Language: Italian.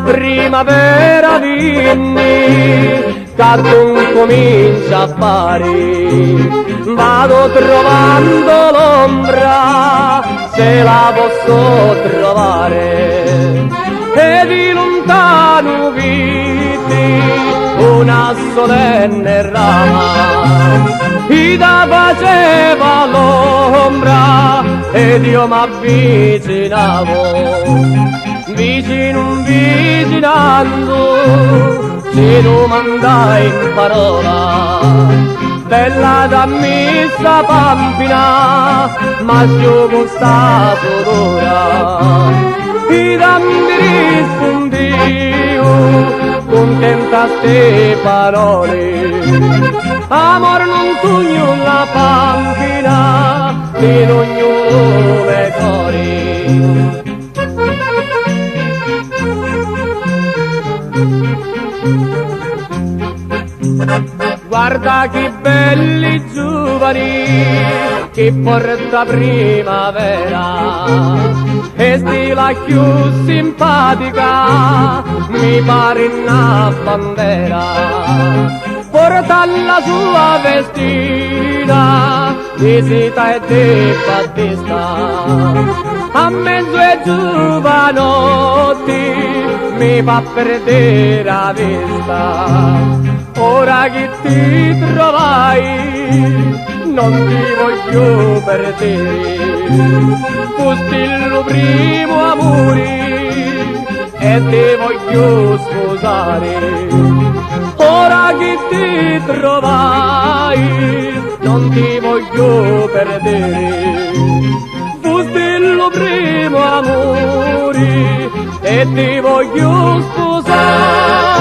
primavera vinni, che non comincia a fare, vado trovando l'ombra, se la posso trovare, e di lontano vidi una solenne rama, ida faceva l'ombra ed io m'avvicinavo, vicino vicinando ci domandai in parola, bella dammi sta pampina, ma io con sta sudora, ida mi rispondio, contenta ste parole, amor non tugno la pampina, di ognuno le cori. Guarda che belli giovani, che porta primavera, e stila più simpatica, mi pare una bandera, porta la sua vestina, di seta e di battista, a mezzo e giovanotti, mi fa perdere la vista. Ora che ti trovai, non ti voglio perdere, fusti il primo amore e ti voglio sposare. Ora che ti trovai, non ti voglio perdere, fusti il primo amore e ti voglio sposare.